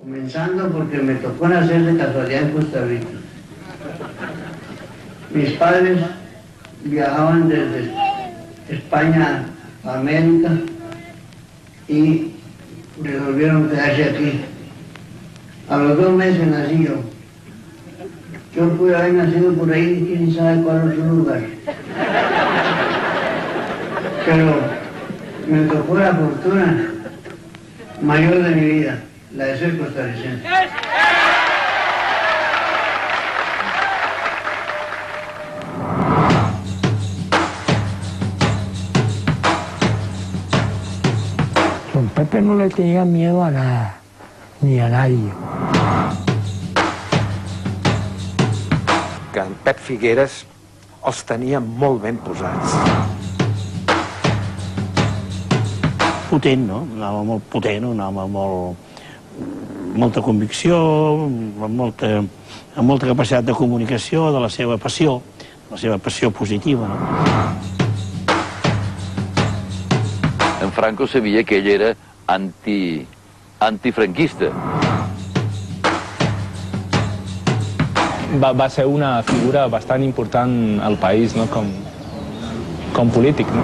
Comenzando porque me tocó nacer de casualidad en Costa Rica. Mis padres viajaban desde España a América y resolvieron quedarse aquí. A los 2 meses nací yo. Yo pude haber nacido por ahí, quién sabe cuál otro lugar. Pero me tocó la fortuna mayor de mi vida, la de ser costarricense. Don Pepe no le tenía miedo a nada, ni a nadie. Que en Pep Figueres els tenia molt ben posats. Potent, no? Un home molt potent, un home molta convicció, amb molta capacitat de comunicació, de la seva passió positiva, no? En Franco sabia que ell era antifranquista. Va ser una figura bastant important al país, no? Com polític, no?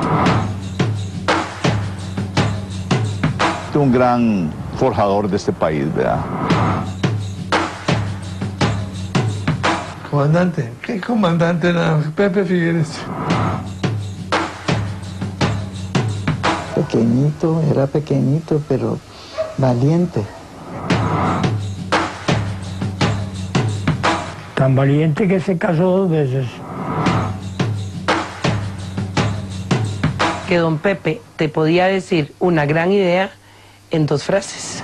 Un gran forjador de este país, ¿verdad? Comandante, ¿qué comandante era? Pepe Figueres. Era pequeñito, pero valiente. Tan valiente que se casó 2 veces. Que don Pepe te podía decir una gran idea en 2 frases.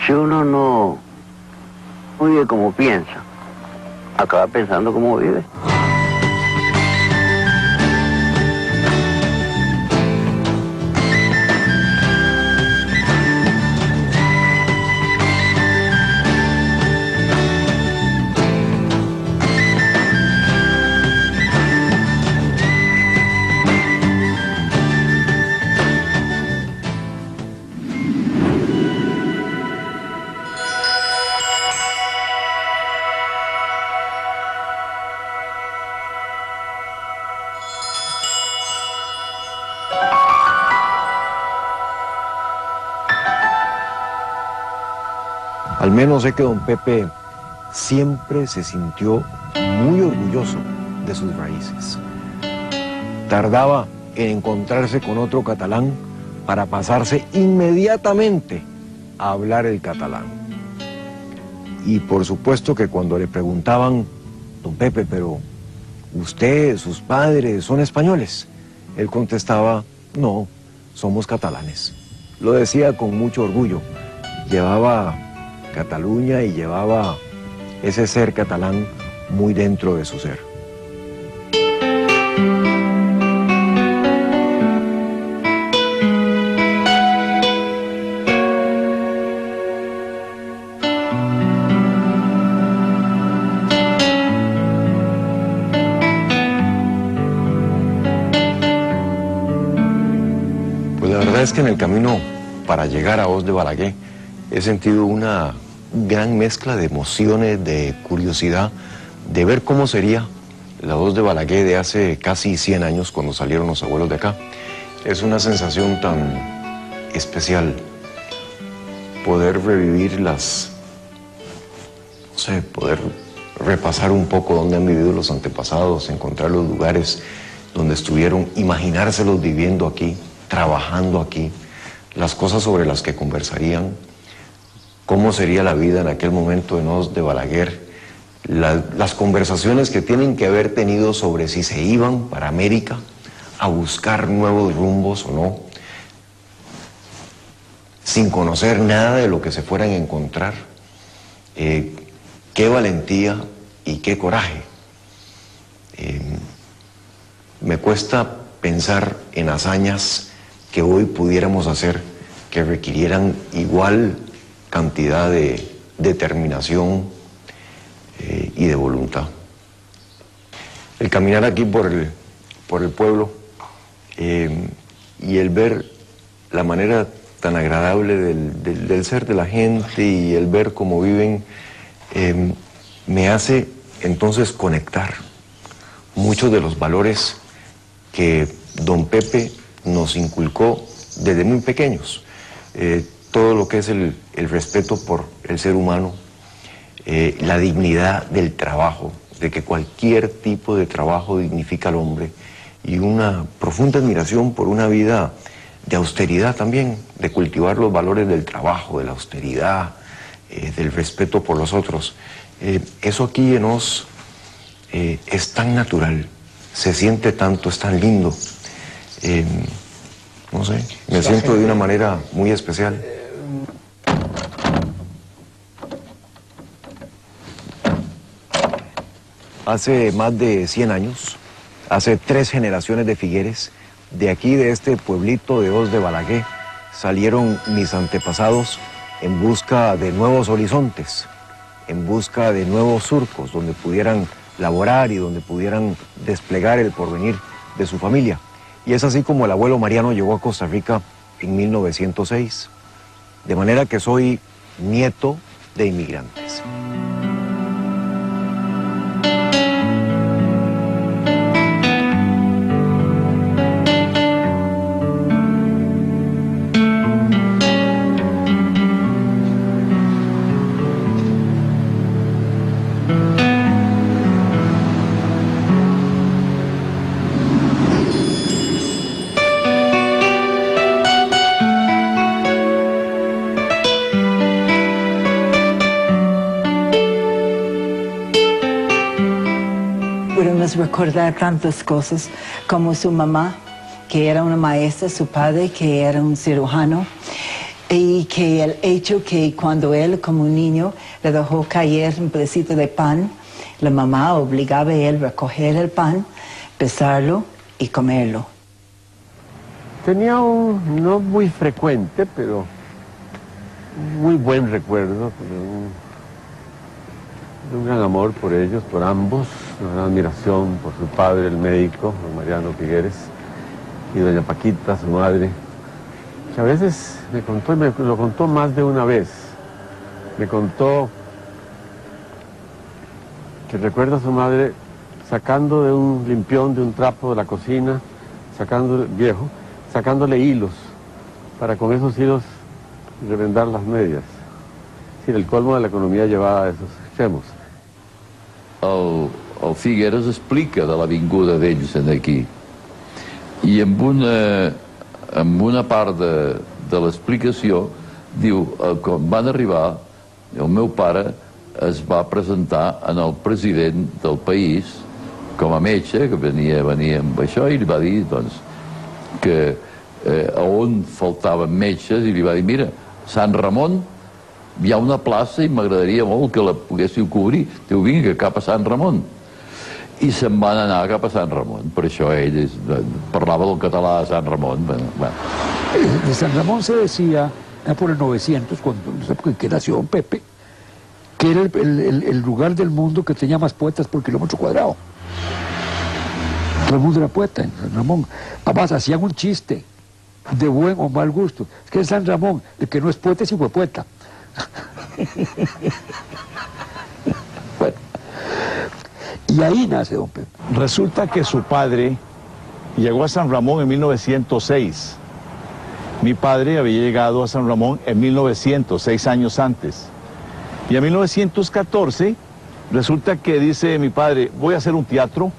Si uno no vive como piensa, acaba pensando como vive. Al menos sé que don Pepe siempre se sintió muy orgulloso de sus raíces. Tardaba en encontrarse con otro catalán para pasarse inmediatamente a hablar el catalán. Y por supuesto que cuando le preguntaban, don Pepe, pero usted, sus padres, ¿son españoles? Él contestaba, no, somos catalanes. Lo decía con mucho orgullo. Llevaba Cataluña y llevaba ese ser catalán muy dentro de su ser. Pues la verdad es que en el camino para llegar a Os de Balaguer he sentido una gran mezcla de emociones, de curiosidad, de ver cómo sería la Os de Balaguer de hace casi 100 años cuando salieron los abuelos de acá. Es una sensación tan especial poder revivir poder repasar un poco dónde han vivido los antepasados, encontrar los lugares donde estuvieron, imaginárselos viviendo aquí, trabajando aquí, las cosas sobre las que conversarían, cómo sería la vida en aquel momento en Os de Balaguer, las conversaciones que tienen que haber tenido sobre si se iban para América a buscar nuevos rumbos o no, sin conocer nada de lo que se fueran a encontrar. Qué valentía y qué coraje. Me cuesta pensar en hazañas que hoy pudiéramos hacer que requirieran igual cantidad de determinación y de voluntad. El caminar aquí por el pueblo y el ver la manera tan agradable del ser de la gente y el ver cómo viven, me hace entonces conectar muchos de los valores que don Pepe nos inculcó desde muy pequeños. Todo lo que es el respeto por el ser humano, la dignidad del trabajo, de que cualquier tipo de trabajo dignifica al hombre, y una profunda admiración por una vida de austeridad también, de cultivar los valores del trabajo, de la austeridad, del respeto por los otros. Eso aquí en Oz es tan natural, se siente tanto, es tan lindo. No sé, me siento de una manera muy especial. Hace más de 100 años, hace 3 generaciones de Figueres, de aquí, de este pueblito de Oz de Balaguer, salieron mis antepasados en busca de nuevos horizontes, en busca de nuevos surcos donde pudieran laborar y donde pudieran desplegar el porvenir de su familia. Y es así como el abuelo Mariano llegó a Costa Rica en 1906. De manera que soy nieto de inmigrantes. Podemos recordar tantas cosas, como su mamá, que era una maestra, su padre, que era un cirujano, y que el hecho que cuando él, como un niño, le dejó caer un pedacito de pan, la mamá obligaba a él a recoger el pan, pesarlo y comerlo. Tenía un, no muy frecuente, pero muy buen recuerdo de un gran amor por ellos, por ambos, una gran admiración por su padre, el médico, don Mariano Figueres, y doña Paquita, su madre, que a veces me contó, y me lo contó más de una vez, me contó que recuerda a su madre sacando de un limpión, de un trapo de la cocina, viejo, sacándole hilos, para con esos hilos remendar las medias. Es decir, el colmo de la economía llevada a esos extremos. El Figueres explica de la vinguda d'ells aquí, i amb una part de l'explicació diu, quan van arribar, el meu pare es va presentar en el president del país com a metge, que venia amb això, i li va dir doncs, que on faltaven metges, i li va dir, mira, Sant Ramon hi ha una plaça i m'agradaria molt que la poguéssiu cobrir. Diu, vinga, cap a Sant Ramon. I se'n van anar cap a Sant Ramon. Per això ell parlava del català de Sant Ramon. De San Ramón se decía, por el 900, cuando que nació don Pepe, que era el lugar del mundo que tenía más poetas por kilómetro cuadrado. Todo el mundo era poeta en San Ramón. Además, hacían un chiste de buen o mal gusto. Es que en San Ramón, el que no es poeta es hijuepueta. Bueno, y ahí nace don Pepe. Resulta que su padre llegó a San Ramón en 1906. Mi padre había llegado a San Ramón en 1900, 6 años antes. Y en 1914 resulta que dice mi padre, voy a hacer un teatro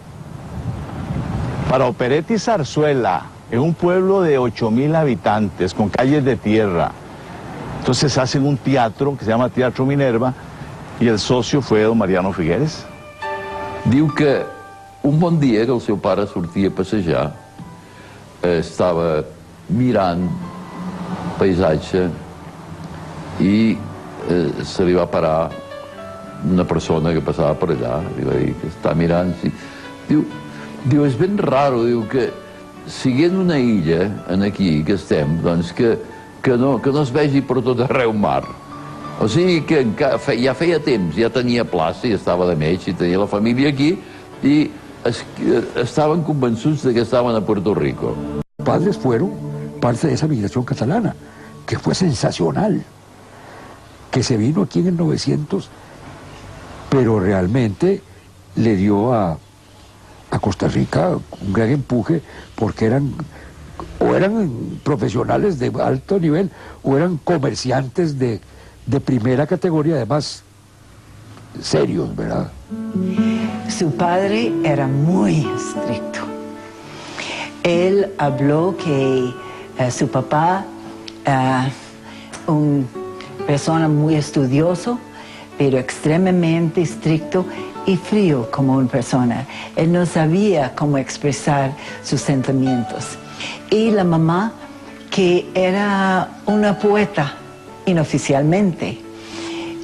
para opereta y zarzuela en un pueblo de 8.000 habitantes con calles de tierra. Entonces hacen un teatro que se llama Teatro Minerva y el socio fue don Mariano Figueres. Diu que un bon dia que el seu pare sortia a passejar, estava mirant paisatge i se li va parar una persona que passava per allà, li va dir que està mirant. Diu, és ben raro, diu que siguent una illa aquí que estem, doncs que no es vegi per tot arreu mar. O sigui que ja feia temps, ja tenia plaça, ja estava de metge, i tenia la família aquí, i estaven convençuts de que estaven a Puerto Rico. Padres fueron parte de esa migración catalana, que fue sensacional, que se vino aquí en el 900, pero realmente le dio a Costa Rica un gran empuje, porque eran profesionales de alto nivel o eran comerciantes de primera categoría, además serios, ¿verdad? Su padre era muy estricto. Él habló que su papá, una persona muy estudioso, pero extremadamente estricto y frío como una persona. Él no sabía cómo expresar sus sentimientos. Y la mamá, que era una poeta inoficialmente,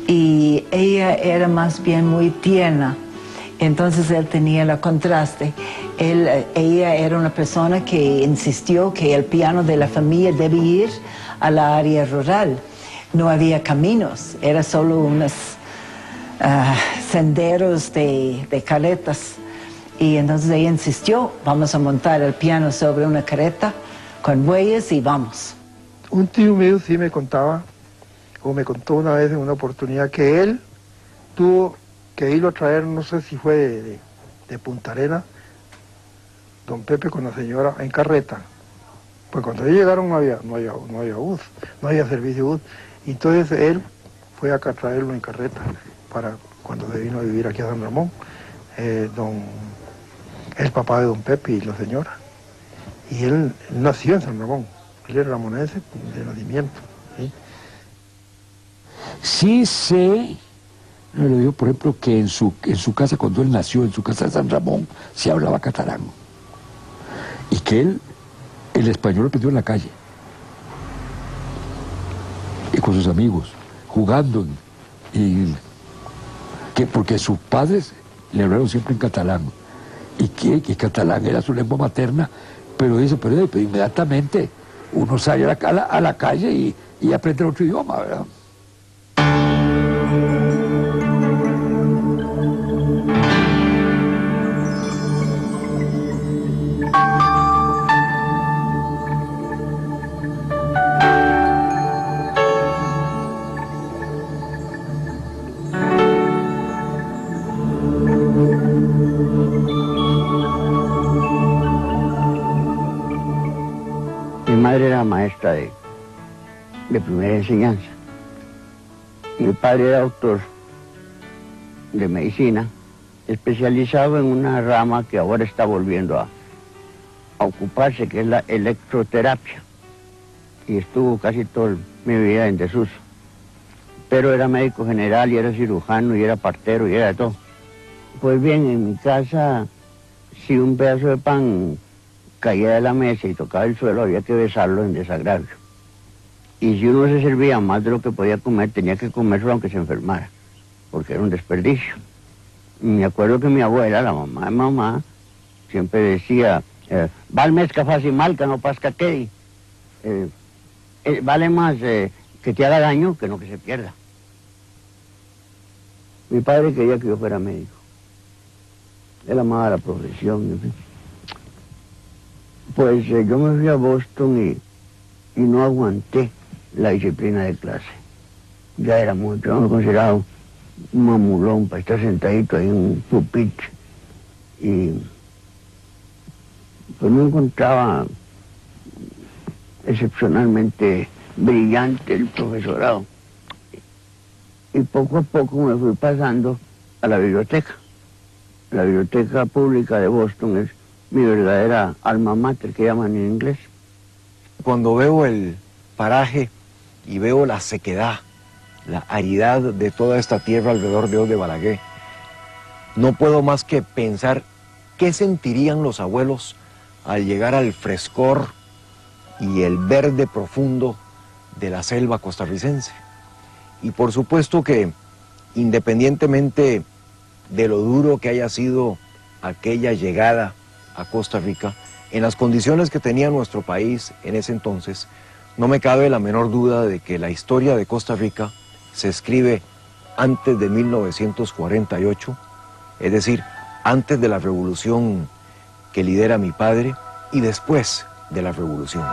y ella era más bien muy tierna. Entonces él tenía el contraste. Ella era una persona que insistió que el piano de la familia debía ir a la área rural. No había caminos, era solo unos senderos de carretas. Y entonces ella insistió, vamos a montar el piano sobre una carreta con bueyes y vamos. Un tío mío sí me contaba, o me contó una vez en una oportunidad, que él tuvo que irlo a traer, no sé si fue de Punta Arenas, don Pepe con la señora en carreta. Pues cuando ellos llegaron no había bus, no había servicio de bus. Entonces él fue a traerlo en carreta para cuando se vino a vivir aquí a San Ramón, el papá de don Pepe y la señora. Y él nació en San Ramón, él era ramonense de nacimiento. Sí sé, le digo por ejemplo que en su casa, cuando él nació, en su casa de San Ramón, se hablaba catalán. Y que él, el español lo aprendió en la calle. Y con sus amigos, jugando. Y que porque sus padres le hablaron siempre en catalán. Y que catalán era su lengua materna. Pero dice, pero inmediatamente uno sale a la calle y aprende otro idioma, ¿verdad? Mi madre era maestra de primera enseñanza. Mi padre era doctor de medicina, especializado en una rama que ahora está volviendo a ocuparse, que es la electroterapia. Y estuvo casi toda mi vida en desuso. Pero era médico general y era cirujano y era partero y era de todo. Pues bien, en mi casa, si un pedazo de pan caía de la mesa y tocaba el suelo, había que besarlo en desagravio. Y si uno se servía más de lo que podía comer, tenía que comerlo aunque se enfermara, porque era un desperdicio. Y me acuerdo que mi abuela, la mamá de mamá, siempre decía, val més que faci mal que no pas que quedi. Vale más que te haga daño que no que se pierda. Mi padre quería que yo fuera médico. Él amaba la profesión, en fin. Pues yo me fui a Boston y no aguanté la disciplina de clase. Ya era mucho, yo me consideraba un mamulón para estar sentadito ahí en un pupitre. Y pues no encontraba excepcionalmente brillante el profesorado. Y poco a poco me fui pasando a la biblioteca. La biblioteca pública de Boston es mi verdadera alma mater, que llaman en inglés. Cuando veo el paraje y veo la sequedad, la aridad de toda esta tierra alrededor de Os de Balaguer, no puedo más que pensar qué sentirían los abuelos al llegar al frescor y el verde profundo de la selva costarricense. Y por supuesto que, independientemente de lo duro que haya sido aquella llegada a Costa Rica, en las condiciones que tenía nuestro país en ese entonces, no me cabe la menor duda de que la historia de Costa Rica se escribe antes de 1948, es decir, antes de la revolución que lidera mi padre y después de la revolución.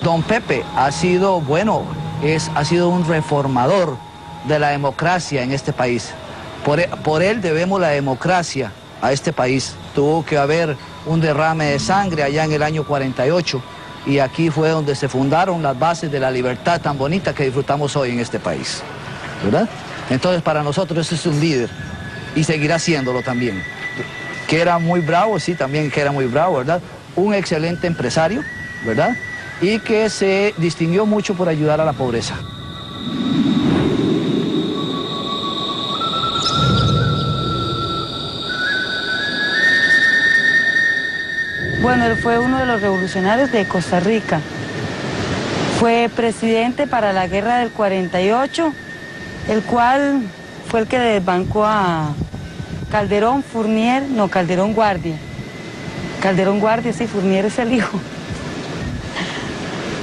Don Pepe ha sido, bueno, ha sido un reformador de la democracia en este país. Por él debemos la democracia a este país. Tuvo que haber un derrame de sangre allá en el año 48 y aquí fue donde se fundaron las bases de la libertad tan bonita que disfrutamos hoy en este país, ¿verdad? Entonces para nosotros ese es un líder y seguirá siéndolo también. Que era muy bravo, sí, también que era muy bravo, ¿verdad? Un excelente empresario, ¿verdad? Y que se distinguió mucho por ayudar a la pobreza. Bueno, él fue uno de los revolucionarios de Costa Rica. Fue presidente para la guerra del 48, el cual fue el que desbancó a Calderón, Fournier, no, Calderón Guardia. Calderón Guardia, sí, Fournier es el hijo.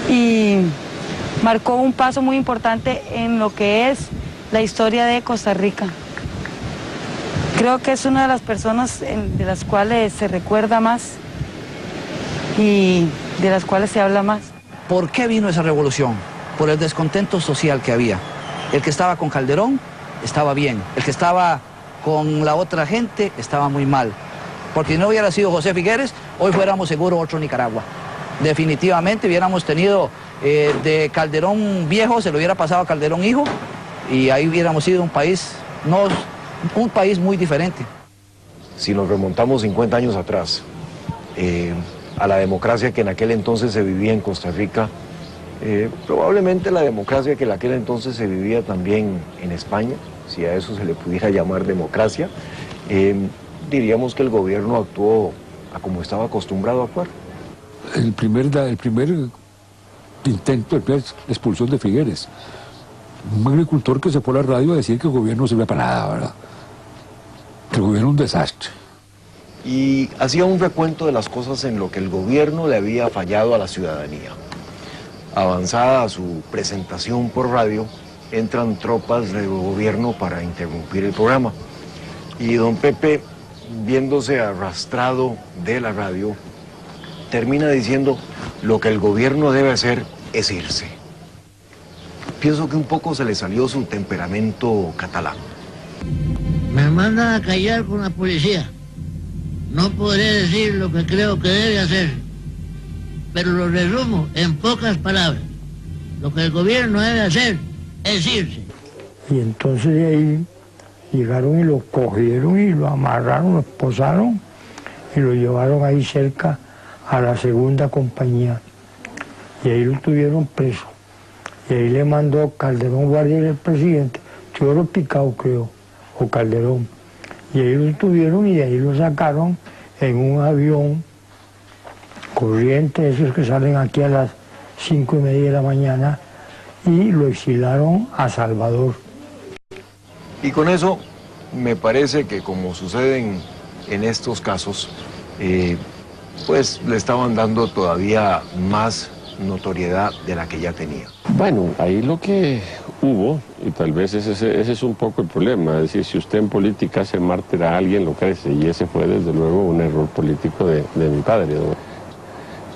Y marcó un paso muy importante en lo que es la historia de Costa Rica. Creo que es una de las personas de las cuales se recuerda más y de las cuales se habla más. ¿Por qué vino esa revolución? Por el descontento social que había. El que estaba con Calderón estaba bien, el que estaba con la otra gente estaba muy mal. Porque si no hubiera sido José Figueres, hoy fuéramos seguro otro Nicaragua. Definitivamente hubiéramos tenido de Calderón viejo, se lo hubiera pasado a Calderón hijo, y ahí hubiéramos sido un país muy diferente. Si nos remontamos 50 años atrás, a la democracia que en aquel entonces se vivía en Costa Rica, probablemente la democracia que en aquel entonces se vivía también en España, si a eso se le pudiera llamar democracia, diríamos que el gobierno actuó a como estaba acostumbrado a actuar. El primer intento, la primera expulsión de Figueres, un agricultor que se fue a la radio a decir que el gobierno no sirve para nada, ¿verdad? Que el gobierno es un desastre. Y hacía un recuento de las cosas en lo que el gobierno le había fallado a la ciudadanía. Avanzada su presentación por radio, entran tropas del gobierno para interrumpir el programa. Y don Pepe, viéndose arrastrado de la radio, termina diciendo: lo que el gobierno debe hacer es irse. Pienso que un poco se le salió su temperamento catalán. Me mandan a callar con la policía. No podré decir lo que creo que debe hacer, pero lo resumo en pocas palabras. Lo que el gobierno debe hacer es irse. Y entonces de ahí llegaron y lo cogieron y lo amarraron, lo esposaron y lo llevaron ahí cerca a la segunda compañía. Y ahí lo tuvieron preso. Y ahí le mandó Calderón Guardia, el presidente, Teodoro Picado creo, o Calderón. Y ahí lo tuvieron y de ahí lo sacaron en un avión corriente, esos que salen aquí a las 5:30 de la mañana, y lo exilaron a Salvador. Y con eso me parece que, como sucede en estos casos, pues le estaban dando todavía más notoriedad de la que ya tenía. Bueno, ahí lo que hubo, y tal vez ese es un poco el problema, es decir, si usted en política hace mártir a alguien, lo crece, y ese fue desde luego un error político de mi padre.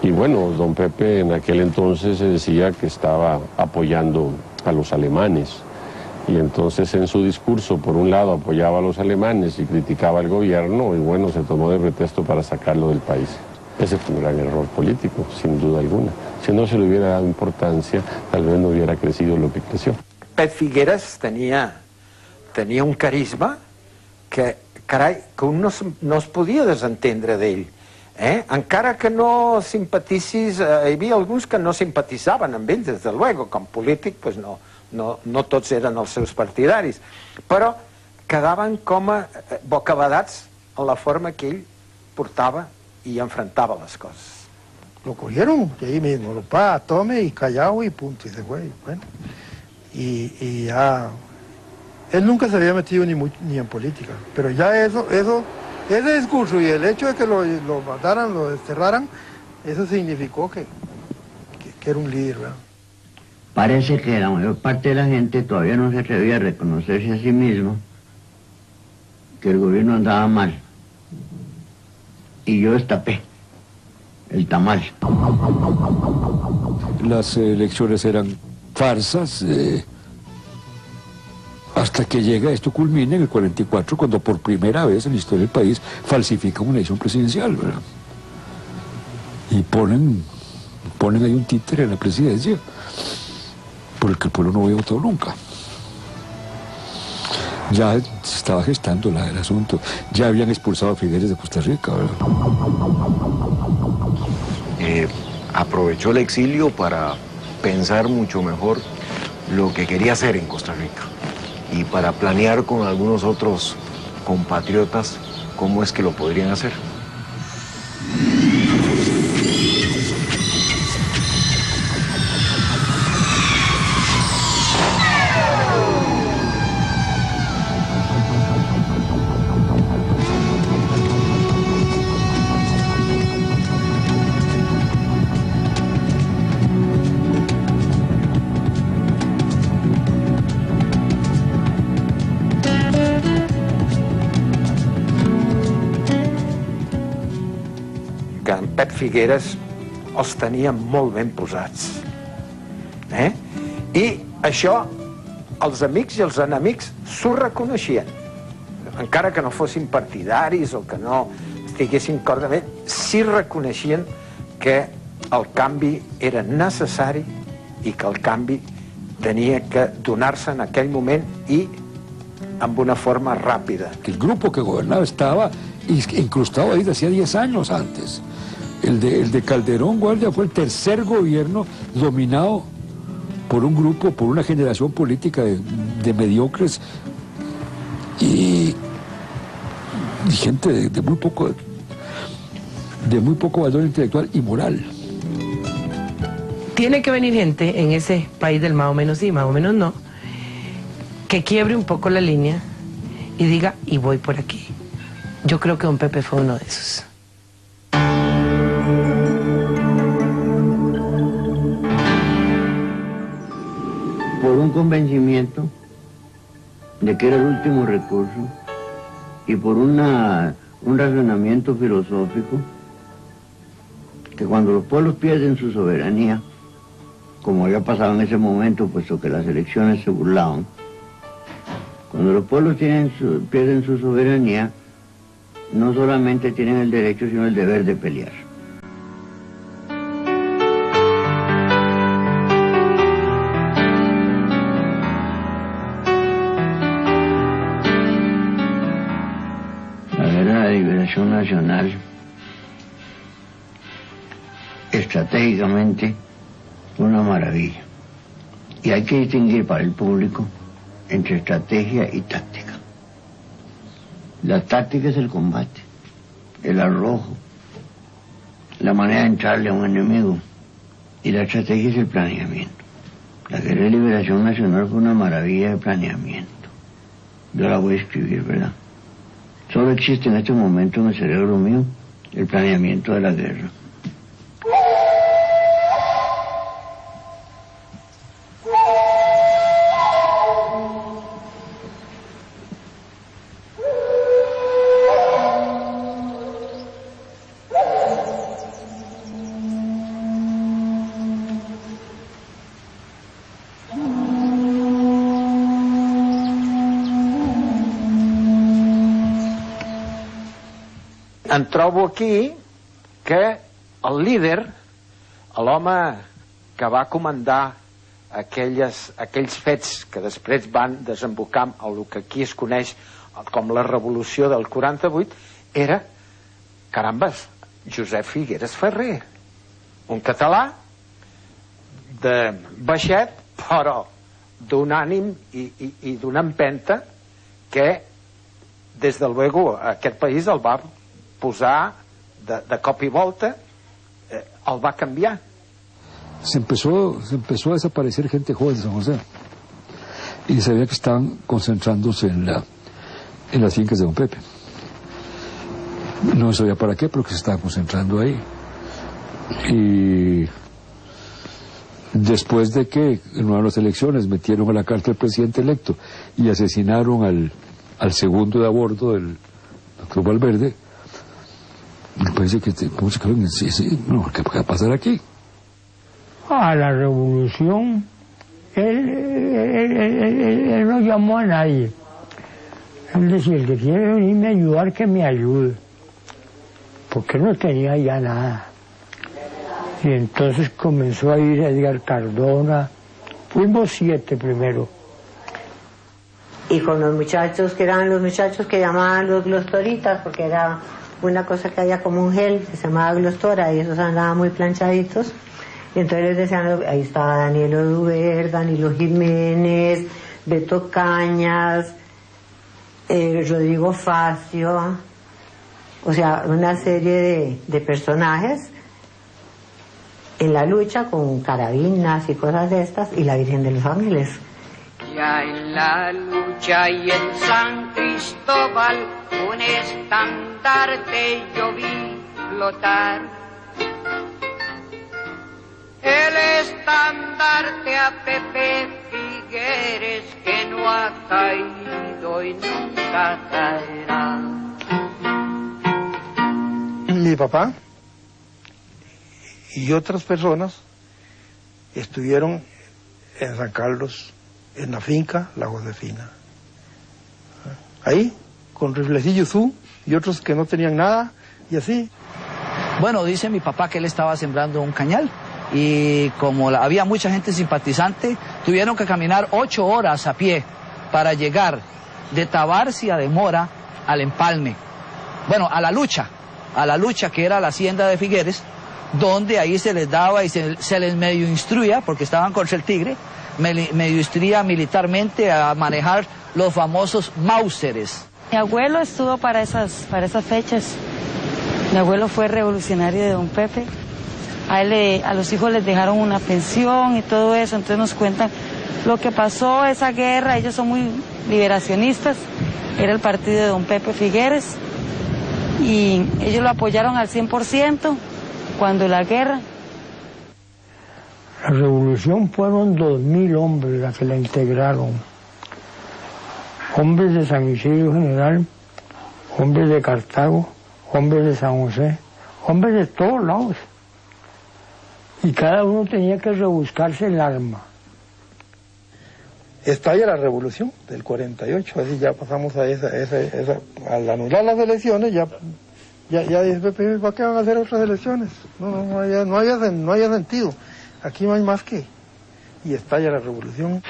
Y bueno, don Pepe en aquel entonces se decía que estaba apoyando a los alemanes, y entonces en su discurso, por un lado, apoyaba a los alemanes y criticaba al gobierno, y bueno, se tomó de pretexto para sacarlo del país. Ese fue un gran error político, sin duda alguna. Si no se le hubiera dado importancia, tal vez no hubiera crecido lo que creció. Pep Figueres tenía un carisma que, carai, que un no es podia desentendre d'ell. Encara que no simpatissis, hi havia alguns que no simpatitzaven amb ell, des de luego, com polític, pues no tots eren els seus partidaris, però quedaven com a bocabadats en la forma que ell portava y enfrentaba las cosas. Lo cogieron de ahí mismo, lo tome y callado y punto, y se fue. Bueno, y ya, él nunca se había metido ni en política, pero ya ese discurso y el hecho de que lo mataran, lo desterraran, eso significó que era un líder, ¿verdad? Parece que la mayor parte de la gente todavía no se atrevía a reconocerse a sí mismo que el gobierno andaba mal. Y yo destapé el tamal. las elecciones eran farsas, hasta que llega, esto culmina en el 44, cuando por primera vez en la historia del país falsifican una elección presidencial, ¿verdad? Y ponen ahí un títere en la presidencia por el que el pueblo no había votado nunca. Ya se estaba gestando el asunto, ya habían expulsado a Figueres de Costa Rica, ¿verdad? Aprovechó el exilio para pensar mucho mejor lo que quería hacer en Costa Rica y para planear con algunos otros compatriotas cómo es que lo podrían hacer. Pep Figueres els tenia molt ben posats. I això els amics i els enemics s'ho reconeixien. Encara que no fossin partidaris o que no estiguessin d'acord amb ell, sí reconeixien que el canvi era necessari i que el canvi tenia que donar-se en aquell moment i amb una forma ràpida. El grupo que gobernaba estaba incrustado ahí desde hacía 10 años antes. El de Calderón Guardia fue el tercer gobierno dominado por un grupo, por una generación política de mediocres y gente de muy poco valor intelectual y moral. Tiene que venir gente en ese país del más o menos sí, más o menos no, que quiebre un poco la línea y diga, y voy por aquí. Yo creo que don Pepe fue uno de esos. Por un convencimiento de que era el último recurso y por un razonamiento filosófico que cuando los pueblos pierden su soberanía, como había pasado en ese momento, puesto que las elecciones se burlaban, cuando los pueblos pierden su soberanía, no solamente tienen el derecho, sino el deber de pelear. Nacional, estratégicamente, una maravilla. Y hay que distinguir para el público entre estrategia y táctica. La táctica es el combate, el arrojo, la manera de entrarle a un enemigo. Y la estrategia es el planeamiento. La Guerra de Liberación Nacional fue una maravilla de planeamiento. Yo la voy a escribir, ¿verdad? Solo existe en este momento en el cerebro mío el planeamiento de la guerra. Em trobo aquí que el líder, l'home que va comandar aquells fets que després van desembocar en el que aquí es coneix com la revolució del 48, era, carambes, Josep Figueres Ferrer, un català de baixet, però d'un ànim i d'una empenta que, des de luego, aquest país el va posar de cop y volta, el va cambiar. Se empezó a desaparecer gente joven de San José y se veía que estaban concentrándose en las fincas de don Pepe. No sabía para qué, pero que se estaban concentrando ahí. Y después de que en las elecciones metieron a la cárcel al presidente electo y asesinaron al segundo de a bordo del doctor Valverde, me parece que ¿qué va a pasar aquí? a la revolución, él no llamó a nadie. Él decía, el que quiere venirme a ayudar, que me ayude. Porque no tenía ya nada. Y entonces comenzó a ir Edgar Cardona. Fuimos 7 primero. Y con los muchachos, que eran los muchachos que llamaban los glostoritas, porque era una cosa que había como un gel que se llamaba glostora, y esos andaban muy planchaditos. Y entonces les decían, ahí estaba Daniel Oduber, Danilo Jiménez, Beto Cañas, Rodrigo Facio, o sea, una serie de personajes en la lucha con carabinas y cosas de estas, y la Virgen de los Ángeles. Ya en la lucha y en San Cristóbal un estandarte yo vi flotar. El estandarte a Pepe Figueres que no ha caído y nunca caerá. Mi papá y otras personas estuvieron en San Carlos, en la finca La Josefina. Ahí, con Riflecillo Zú y otros que no tenían nada, y así. Bueno, dice mi papá que él estaba sembrando un cañal, y como había mucha gente simpatizante, tuvieron que caminar 8 horas a pie para llegar de Tabarcia de Mora al Empalme. Bueno, a la lucha que era la hacienda de Figueres, donde ahí se les daba y se les medio instruía, porque estaban contra el Tigre, medio instruía militarmente a manejar los famosos Mauseres. Mi abuelo estuvo para esas fechas. Mi abuelo fue revolucionario de don Pepe. A los hijos les dejaron una pensión y todo eso, entonces nos cuentan lo que pasó, esa guerra. Ellos son muy liberacionistas, era el partido de don Pepe Figueres, y ellos lo apoyaron al 100% cuando la guerra. La revolución fueron 2000 hombres las que la integraron. Hombres de San Isidro General, hombres de Cartago, hombres de San José, hombres de todos lados. Y cada uno tenía que rebuscarse el arma. Estalla la revolución del 48, así ya pasamos a al anular las elecciones, ya dice Pepe, ¿para qué van a hacer otras elecciones? No había sentido. Aquí no hay más que. Y estalla la revolución.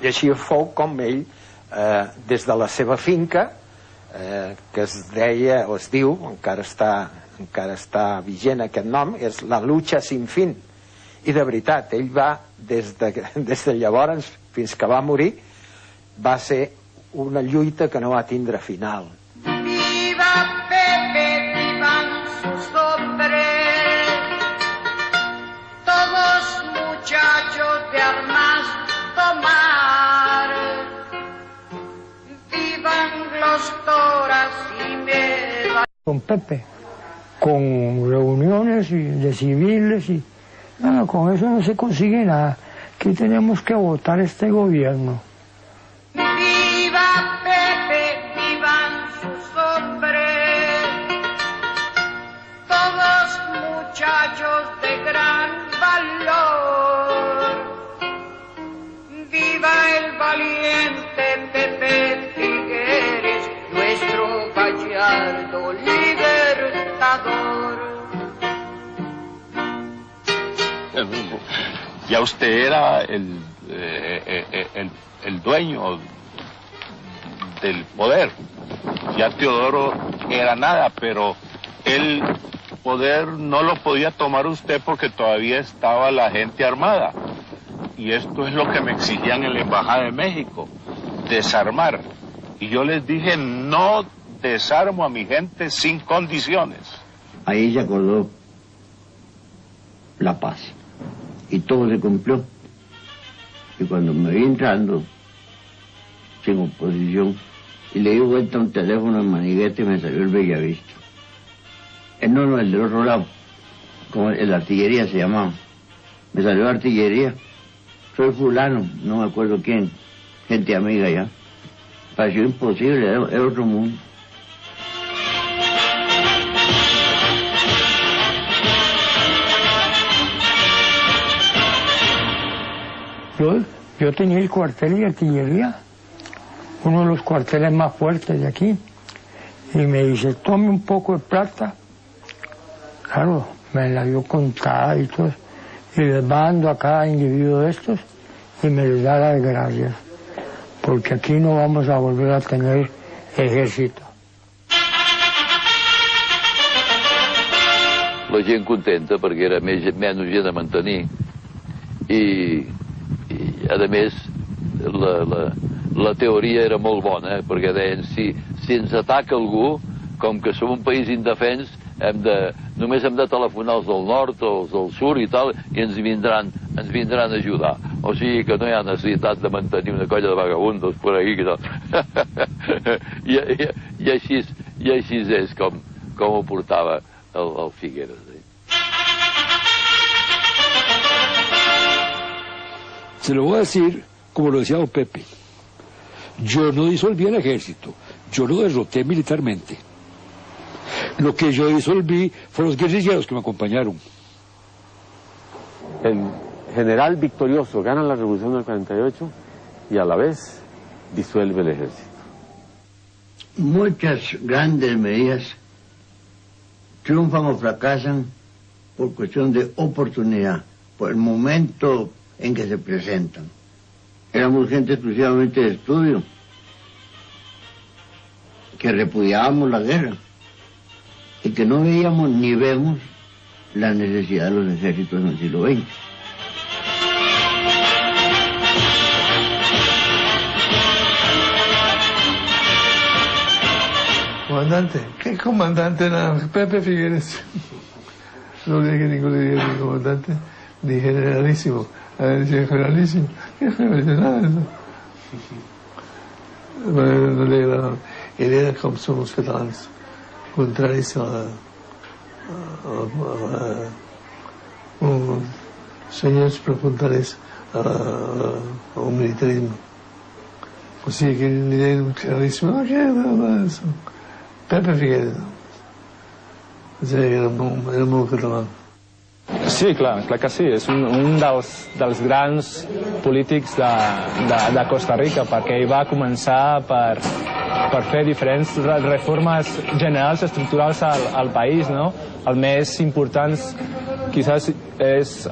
I així fou com ell, des de la seva finca, que es deia, o es diu, encara està vigent aquest nom, és la Lucha Sin Fin. I de veritat, ell va, des de llavors fins que va morir, va ser una lluita que no va tindre final. Viva Pepe, vivan sus hombres, todos muchachos de armas tomar. Con Pepe, con reuniones de civiles y nada, con eso no se consigue nada. Aquí tenemos que votar este gobierno. Viva Pepe, vivan sus hombres, todos muchachos de gran valor. Viva el valiente Pepe Figueres, nuestro gallardo libertador. Ya usted era el dueño del poder. Ya Teodoro era nada, pero el poder no lo podía tomar usted porque todavía estaba la gente armada. Y esto es lo que me exigían en la Embajada de México, desarmar. Y yo les dije, no desarmo a mi gente sin condiciones. Ahí se acordó la paz. Y todo se cumplió. Y cuando me vi entrando, sin oposición, y le di vuelta un teléfono en maniguete y me salió el Bellavista. No, el del otro lado. Como el de artillería se llamaba. Me salió artillería. Soy fulano, no me acuerdo quién. Gente amiga ya. Pareció imposible, era otro mundo. Yo tenía el cuartel de artillería, uno de los cuarteles más fuertes de aquí, y me dice, tome un poco de plata. Claro, me la dio contada y todo, y les mando a cada individuo de estos y me les da las gracias, porque aquí no vamos a volver a tener ejército. La gent contenta perquè era menys gent a mantenir i a més la teoria era molt bona, perquè deien si ens ataca algú, com que som un país indefens, només hem de telefonar als del nord o als del sud i tal, i ens vindran a ajudar. O sigui que no hi ha necessitat de mantenir una colla de vagabundos per ahí i tal. I així és com ho portava el Figueres. Se lo voy a decir como lo decía don Pepe. Yo no disolví el ejército, yo lo derroté militarmente. Lo que yo disolví fueron los guerrilleros que me acompañaron. El general victorioso gana la revolución del 48 y a la vez disuelve el ejército. Muchas grandes medidas triunfan o fracasan por cuestión de oportunidad, por el momento en que se presentan. Éramos gente exclusivamente de estudio, que repudiábamos la guerra y que no veíamos ni vemos la necesidad de los ejércitos en el siglo XX. Comandante, ¿qué comandante nada? Pepe Figueres. No había que ninguno le diga ni comandante, ni generalísimo. A ver, decía generalísimo. ¿Qué generalísimo? Nada, eso. No le agradaba. Él era como son los catalanes, contrarios a señores profundares a un militarismo. Pues sí, que ni de un generalísimo, ¿qué? Nada, eso. Pepe Figueres. Era molt català. Sí, clar que sí. És un dels grans polítics de Costa Rica, perquè ell va començar per fer diferents reformes generals estructurals al país, no? El més important quizás és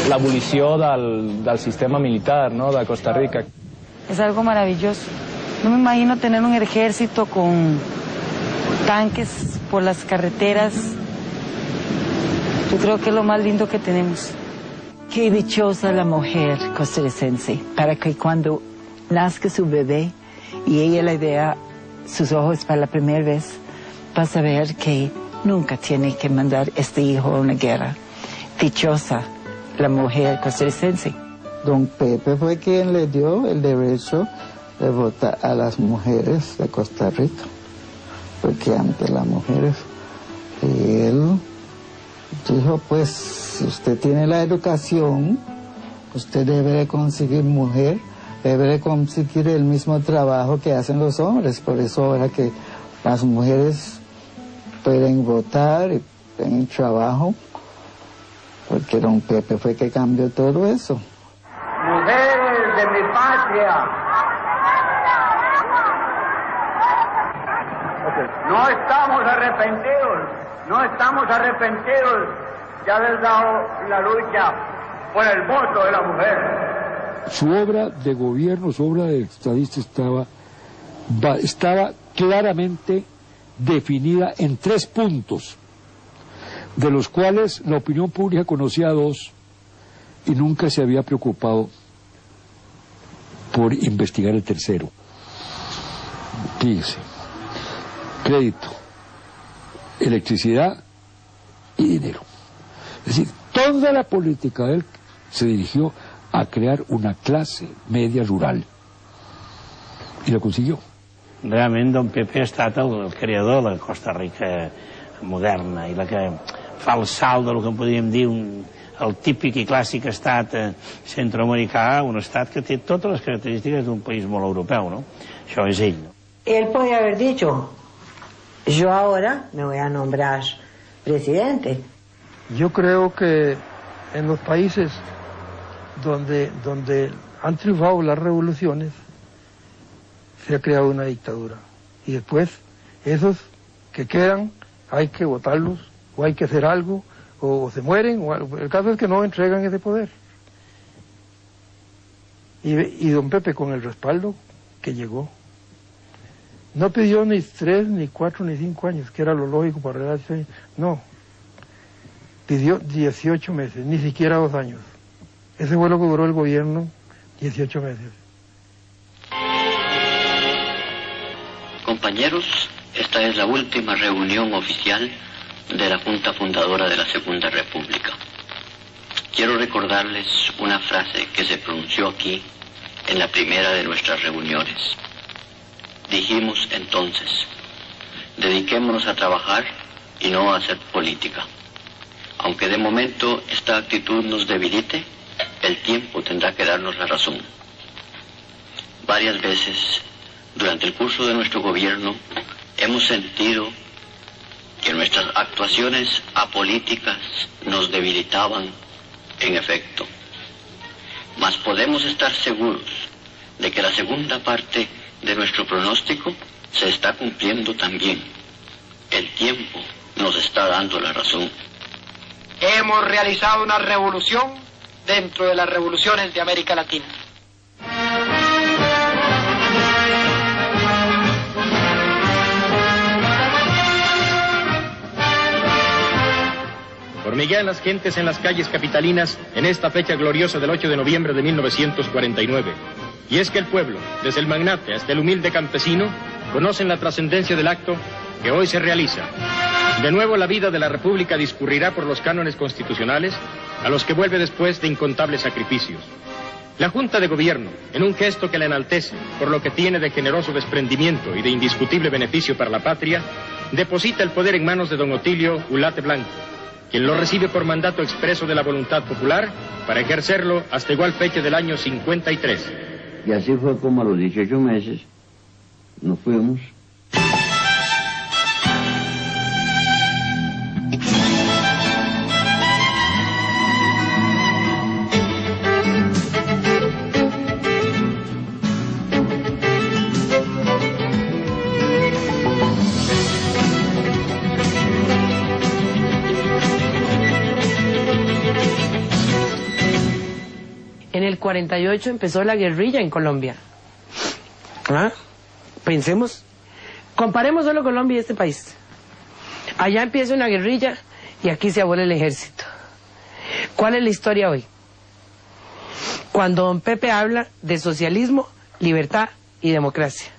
l'abolició del sistema militar, ¿no?, de Costa Rica. Es algo maravilloso. No me imagino tener un ejército con tanques por las carreteras. Yo creo que es lo más lindo que tenemos. Qué dichosa la mujer costarricense, para que cuando nazca su bebé y ella le vea sus ojos para la primera vez, va a saber que nunca tiene que mandar este hijo a una guerra. Dichosa la mujer costarricense. Don Pepe fue quien le dio el derecho de votar a las mujeres de Costa Rica, porque antes las mujeres, y él dijo, pues, si usted tiene la educación, usted debe de conseguir mujer, debe de conseguir el mismo trabajo que hacen los hombres. Por eso ahora que las mujeres pueden votar y tienen trabajo, porque don Pepe fue que cambió todo eso. Mujeres de mi patria, no estamos arrepentidos de haber dado la lucha por el voto de la mujer. Su obra de gobierno, su obra de estadista estaba claramente definida en 3 puntos, de los cuales la opinión pública conocía 2 y nunca se había preocupado por investigar el tercero. Fíjese: crédito, electricidad y dinero. Es decir, toda la política de él se dirigió a crear una clase media rural. I la consiguió. Realment, don Pepe ha estat el creador de Costa Rica moderna i la que fa el salt del que podríem dir el típic i clàssic estat centroamericà, un estat que té totes les característiques d'un país molt europeu, ¿no? Això és ell, ¿no? Él podía haber dicho, yo ahora me voy a nombrar presidente. Yo creo que en los países donde han triunfado las revoluciones se ha creado una dictadura y después esos que quedan hay que votarlos o hay que hacer algo o se mueren o algo. El caso es que no entregan ese poder y don Pepe con el respaldo que llegó no pidió ni 3, ni 4, ni 5 años, que era lo lógico para relaciones. No, pidió 18 meses, ni siquiera 2 años. Ese fue lo que duró el gobierno, 18 meses. Compañeros, esta es la última reunión oficial de la Junta Fundadora de la Segunda República. Quiero recordarles una frase que se pronunció aquí en la primera de nuestras reuniones. Dijimos entonces, dediquémonos a trabajar y no a hacer política. Aunque de momento esta actitud nos debilite, el tiempo tendrá que darnos la razón. Varias veces, durante el curso de nuestro gobierno, hemos sentido que nuestras actuaciones apolíticas nos debilitaban en efecto. Mas podemos estar seguros de que la segunda parte de nuestro pronóstico se está cumpliendo también. El tiempo nos está dando la razón. Hemos realizado una revolución dentro de las revoluciones de América Latina. Hormiguean las gentes en las calles capitalinas en esta fecha gloriosa del 8 de noviembre de 1949. Y es que el pueblo, desde el magnate hasta el humilde campesino, conocen la trascendencia del acto que hoy se realiza. De nuevo la vida de la República discurrirá por los cánones constitucionales, a los que vuelve después de incontables sacrificios. La Junta de Gobierno, en un gesto que la enaltece por lo que tiene de generoso desprendimiento y de indiscutible beneficio para la patria, deposita el poder en manos de don Otilio Ulate Blanco, quien lo recibe por mandato expreso de la voluntad popular para ejercerlo hasta igual fecha del año 53. Y así fue como a los 18 meses nos fuimos. En el 48 empezó la guerrilla en Colombia. ¿Ah? Pensemos, comparemos solo Colombia y este país. Allá empieza una guerrilla y aquí se abole el ejército. ¿Cuál es la historia hoy? Cuando don Pepe habla de socialismo, libertad y democracia.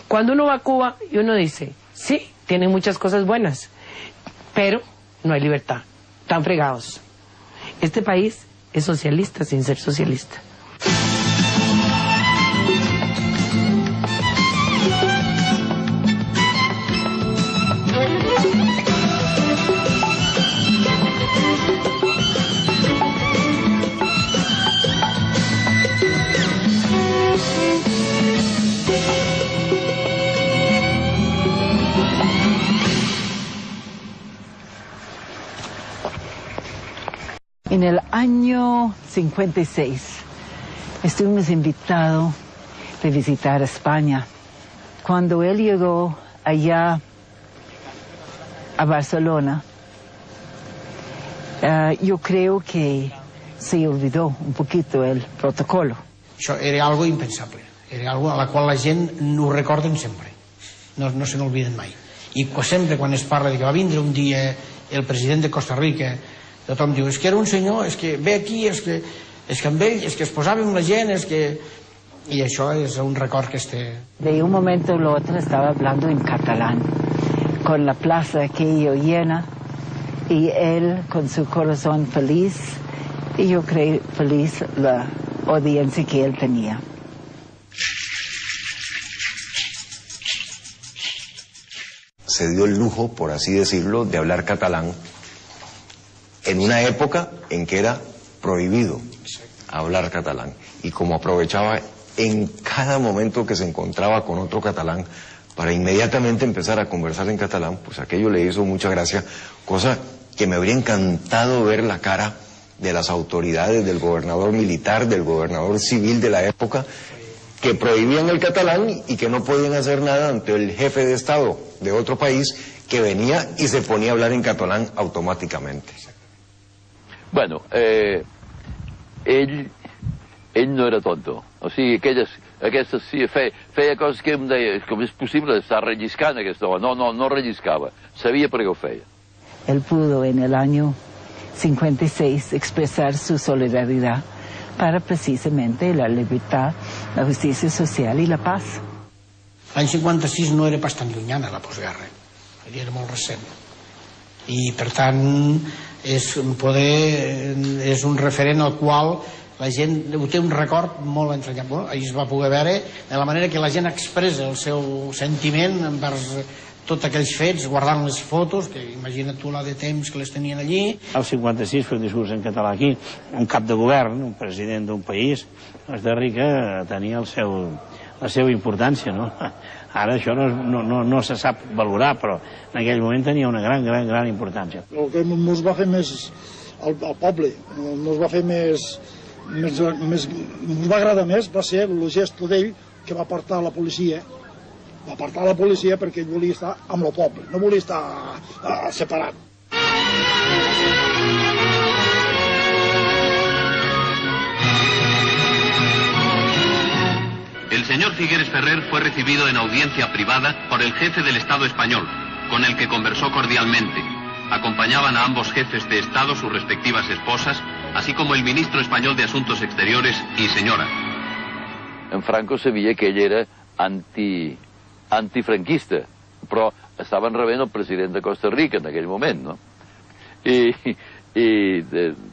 Cuando uno va a Cuba y uno dice, sí, tienen muchas cosas buenas, pero no hay libertad, están fregados. Este país es socialista sin ser socialista. En el año 56 estuvimos invitados de visitar España. Cuando él llegó allá a Barcelona, yo creo que se olvidó un poquito el protocolo. Això era algo impensable, era algo a la qual la gent no ho recorden sempre, no se n'olviden mai. I sempre quan es parla de que va vindre un dia el president de Costa Rica, tothom diu, és que era un senyor, és que ve aquí, és que amb ell, és que es posava amb la gent, és que... I això és un record que De un momento al otro estaba hablando en catalán, con la plaza aquello llena, y él con su corazón feliz, y yo creo feliz la audiencia que él tenía. se dio el lujo, por así decirlo, de hablar catalán en una época en que era prohibido hablar catalán. Y como aprovechaba en cada momento que se encontraba con otro catalán para inmediatamente empezar a conversar en catalán, pues aquello le hizo mucha gracia, cosa que me habría encantado ver la cara de las autoridades, del gobernador militar, del gobernador civil de la época, que prohibían el catalán y que no podían hacer nada ante el jefe de Estado de otro país que venía y se ponía a hablar en catalán automáticamente. Bueno, ell no era tonto. O sigui, aquestes sí, feia coses que em deia, com és possible estar relliscant aquesta home. No relliscava, sabia per què ho feia. Él pudo en el año 56 expresar su solidaridad para precisamente la libertad, la justicia social i la paz. L'any 56 no era pas tan llunyana la postguerra, era molt recent. I per tant és un referent al qual la gent té un record molt entranyat. Ahir es va poder veure de la manera que la gent expressa el seu sentiment envers tots aquells fets, guardant les fotos, que imagina't tu la de temps que les tenien allí. El 56 fer un discurs en català aquí, un cap de govern, un president d'un país, Costa Rica tenia la seva importància, no? Ara això no se sap valorar, però en aquell moment tenia una gran importància. El que ens va fer més al poble, ens va fer ens va agradar més, va ser el gest d'ell que va portar la policia. Va portar la policia perquè ell volia estar amb el poble, no volia estar separat. El señor Figueres Ferrer fue recibido en audiencia privada por el jefe del Estado español, con el que conversó cordialmente. Acompañaban a ambos jefes de Estado sus respectivas esposas, así como el ministro español de Asuntos Exteriores y señora. En Franco sabia que ell era antifranquista, però estaven rebent el president de Costa Rica en aquell moment, no? I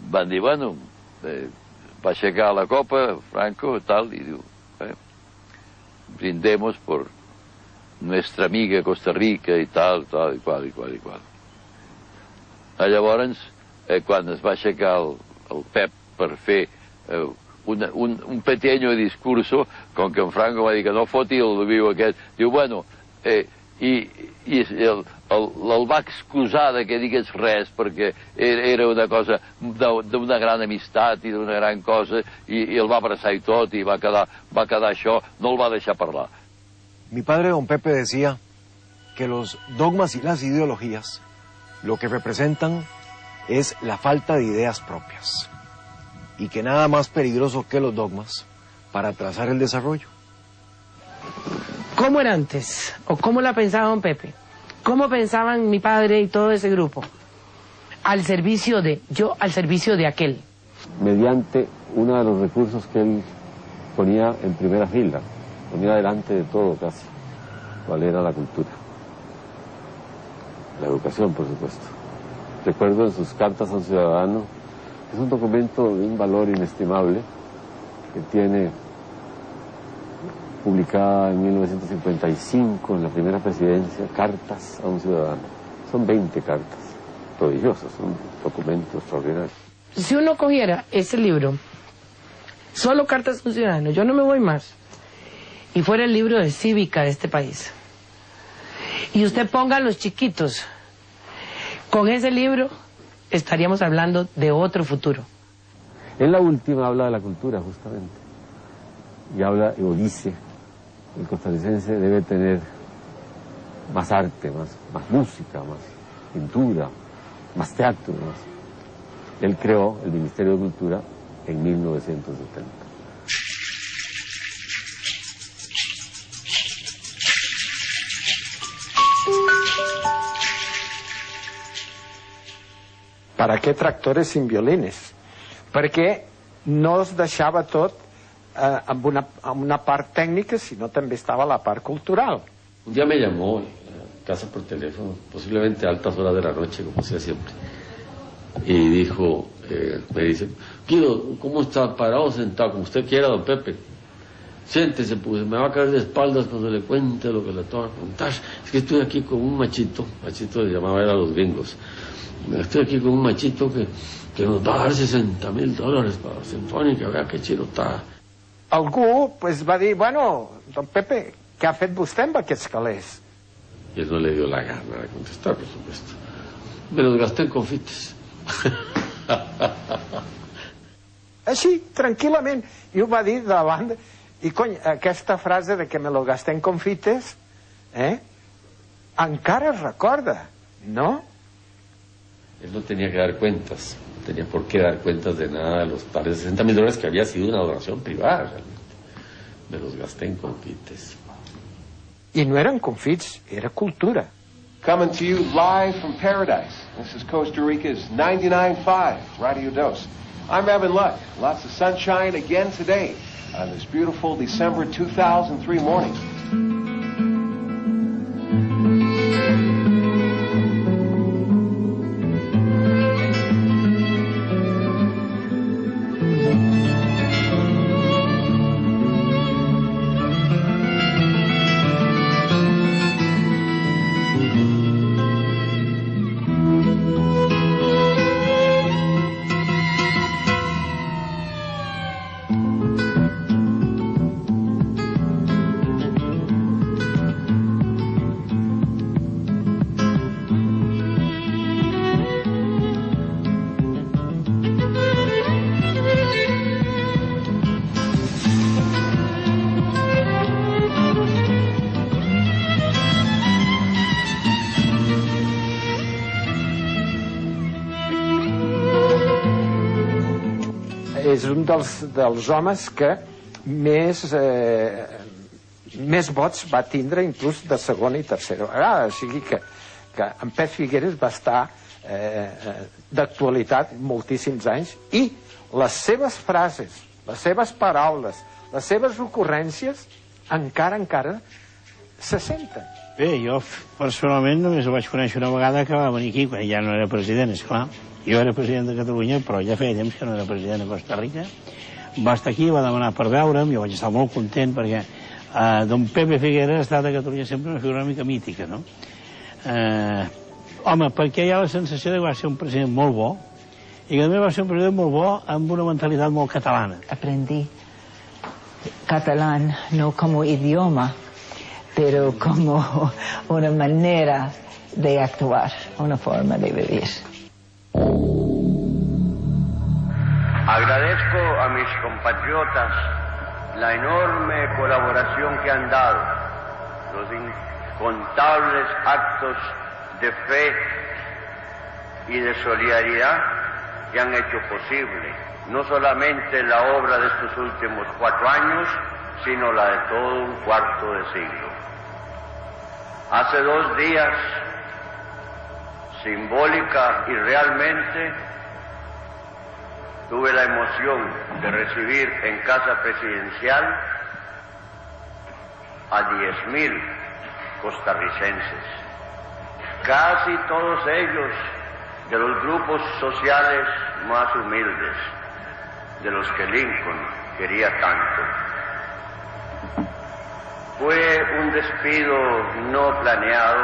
van dir, bueno, va aixecar la copa, Franco, tal, i diu, brindemos por nuestra amiga Costa Rica i tal, i qual. Llavors, quan es va aixecar el Pep per fer un pequeño discurso, com que en Franco va dir que no foti el viu aquest, diu, bueno, i el va excusar que digués res, perquè era una cosa d'una gran amistat i d'una gran cosa, i el va abraçar i tot, i va quedar això, no el va deixar parlar. Mi padre, don Pepe, decía que los dogmas y las ideologías lo que representan es la falta de ideas propias, y que nada más peligroso que los dogmas para atrasar el desarrollo. ¿Cómo era antes? ¿O cómo la pensaba don Pepe? ¿Cómo pensaban mi padre y todo ese grupo? Al servicio de aquel. Mediante uno de los recursos que él ponía en primera fila, ponía delante de todo casi, cuál era la cultura. La educación, por supuesto. Recuerdo en sus cartas a un ciudadano, es un documento de un valor inestimable que tiene publicada en 1955 en la primera presidencia, Cartas a un ciudadano. Son 20 cartas, prodigiosas, un documento extraordinario. Si uno cogiera ese libro, solo Cartas a un ciudadano, yo no me voy más, y fuera el libro de cívica de este país, y usted ponga a los chiquitos con ese libro, estaríamos hablando de otro futuro. En la última habla de la cultura, justamente, y habla o dice, el costarricense debe tener más arte, más música, más pintura, más teatro. Él creó el Ministerio de Cultura en 1970. Per què tractores sin violines? Perquè no es deixava tot amb una part técnica, sino también estaba la parte cultural. Un día me llamó a casa por teléfono, posiblemente a altas horas de la noche, como hacía siempre, y dijo, me dice, Guido, ¿cómo está? Parado, sentado, como usted quiera, don Pepe. Siéntese, pues, me va a caer de espaldas cuando le cuente lo que le tengo que contar. Es que estoy aquí con un machito le llamaba él a los gringos. Estoy aquí con un machito que nos va a dar $60,000 para la sinfònica, vea que xiro està. Algú va dir, bueno, don Pepe, què ha fet vostè amb aquests calés? Y él no le dio la gana de contestar, por supuesto. Me los gasté en confites. Així, tranquil·lament. I ho va dir davant... I, cony, aquesta frase de que me lo gasté en confites, encara es recorda, ¿no? Él no tenía que dar cuentas, no tenía por qué dar cuentas de nada de los tales $60,000 que había sido una donación privada, realmente. Me los gasté en confites. I no eren confits, era cultura. Coming to you live from paradise. This is Costa Rica's 99.5 Radio Dose. I'm Evan Luck. Lots of sunshine again today on this beautiful December 2003 morning. És un dels homes que més vots va tindre inclús de segona i tercera vegada. O sigui que en Pep Figueres va estar d'actualitat moltíssims anys i les seves frases, les seves paraules, les seves ocurrències encara se senten. Bé, jo personalment només el vaig conèixer una vegada que va venir aquí, quan ja no era president, esclar. Jo era president de Catalunya, però ja feia temps que no era president de Costa Rica. Va estar aquí, va demanar per veure'm, jo vaig estar molt content perquè don Pepe Figueres ha estat a Catalunya sempre una figura una mica mítica, no? Home, perquè hi ha la sensació que va ser un president molt bo i que també va ser un president molt bo amb una mentalitat molt catalana. Aprendí catalán no como idioma, pero como una manera de actuar, una forma de vivir. Agradezco a mis compatriotas la enorme colaboración que han dado, los incontables actos de fe y de solidaridad que han hecho posible no solamente la obra de estos últimos 4 años, sino la de todo un cuarto de siglo. Hace 2 días, simbólica y realmente, tuve la emoción de recibir en Casa Presidencial a 10,000 costarricenses, casi todos ellos de los grupos sociales más humildes, de los que Lincoln quería tanto. Fue un despido no planeado,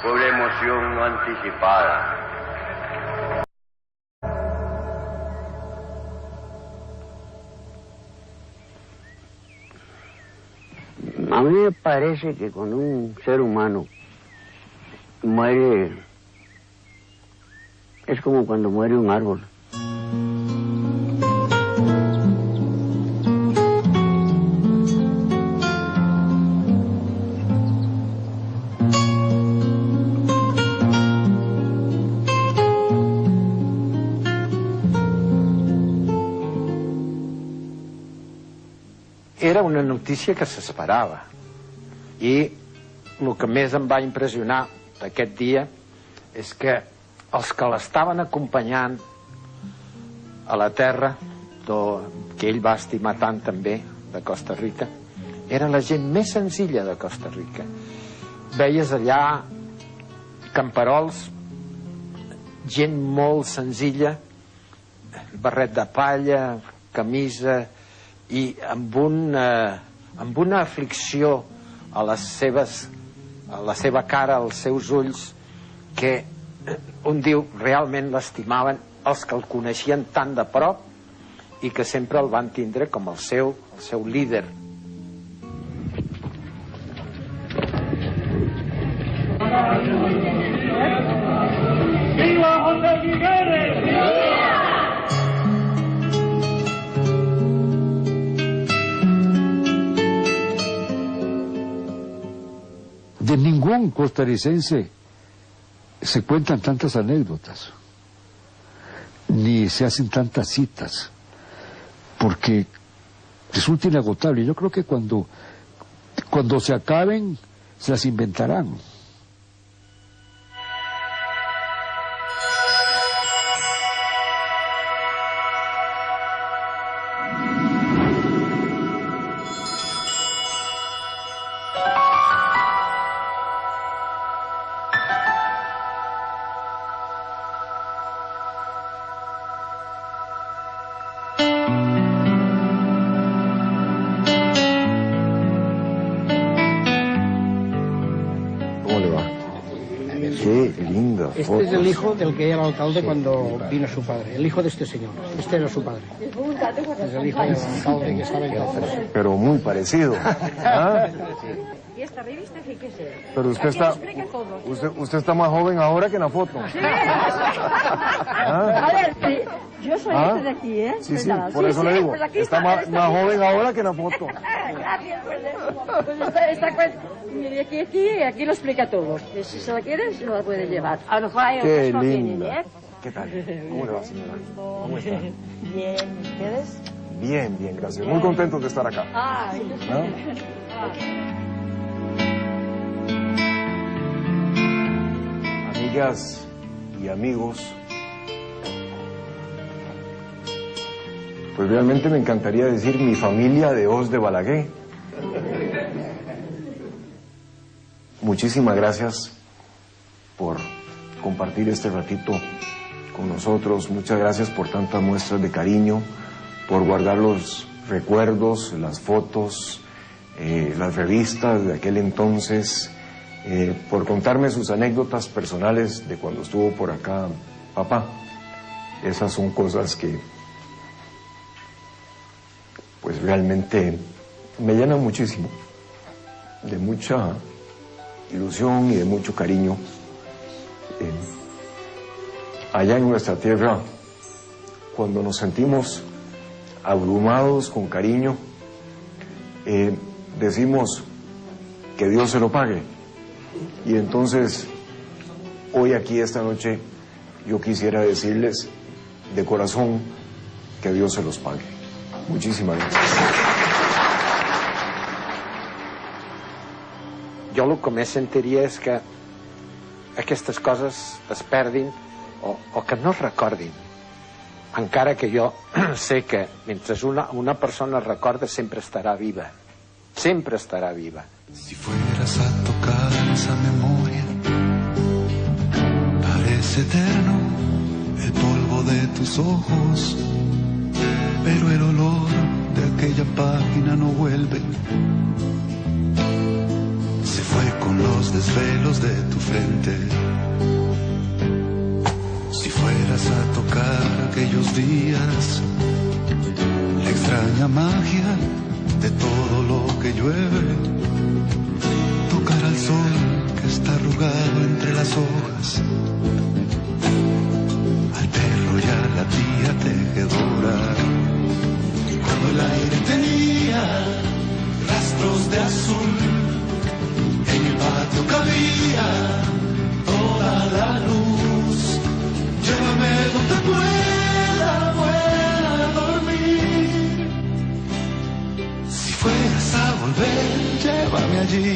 fue una emoción no anticipada. A mí me parece que cuando un ser humano muere, es como cuando muere un árbol. Era una notícia que s'esperava i el que més em va impressionar d'aquest dia és que els que l'estaven acompanyant a la terra que ell va estimar tant també de Costa Rica era la gent més senzilla de Costa Rica. Veies allà camperols, gent molt senzilla, barret de palla, camisa, i amb una aflicció a la seva cara, als seus ulls, que un diu realment l'estimaven els que el coneixien tan de prop i que sempre el van tindre com el seu líder. ¡Viva José Figueres! De ningún costarricense se cuentan tantas anécdotas, ni se hacen tantas citas, porque resulta inagotable. Yo creo que cuando se acaben, se las inventarán. Este es el hijo del que era alcalde cuando vino su padre, el hijo de este señor. Este era su padre. Es el hijo del alcalde que estaba en Cáceres. Pero muy parecido. ¿Ah? Y esta revista, fíjese. Pero usted aquí está, explica todo. usted está más joven ahora que en la foto. Sí. ¿Ah? A ver, sí, yo soy ¿Ah? este de aquí, ¿eh? Sí, sí, ¿Verdad? por eso le digo. pues aquí Está más joven ahora que en la foto. Gracias, pues esta cuenta. Mire, aquí lo explica todo. Si se la quiere, se la puede llevar. A lo mejor hay Qué otras no tienen, linda. ¿eh? ¿Qué tal? ¿Cómo le va, señora? ¿Cómo está? Bien, ¿ustedes? Bien, bien, gracias. Muy contentos de estar acá. Ah, yo sí. ¿Ah? Amigas y amigos, pues realmente me encantaría decir mi familia de Os de Balaguer. Muchísimas gracias por compartir este ratito con nosotros. Muchas gracias por tantas muestras de cariño, por guardar los recuerdos, las fotos, las revistas de aquel entonces, por contarme sus anécdotas personales de cuando estuvo por acá papá. Esas son cosas que pues realmente me llenan muchísimo, de mucha ilusión y de mucho cariño. Allá en nuestra tierra, cuando nos sentimos abrumados con cariño, decimos que Dios se lo pague. Y entonces, hoy aquí esta noche, yo quisiera decirles de corazón que Dios se los pague. Muchísimas gracias. Jo el que més sentiria és que aquestes coses es perdin o que no es recordin. Encara que jo sé que mentre una persona es recorda sempre estarà viva. Sempre estarà viva. Si fueras a tocar esa memoria, parece eterno el polvo de tus ojos, pero el olor de aquella página no vuelve. Se fue con los desvelos de tu frente. Si fueras a tocar aquellos días, la extraña magia de todo lo que llueve, tocar al sol que está arrugado entre las hojas, al perro y a la tía tejedora, cuando el aire tenía rastros de azul, en el patio cabía toda la luz. Llévame donde pueda dormir. Si fueras a volver, llévame allí.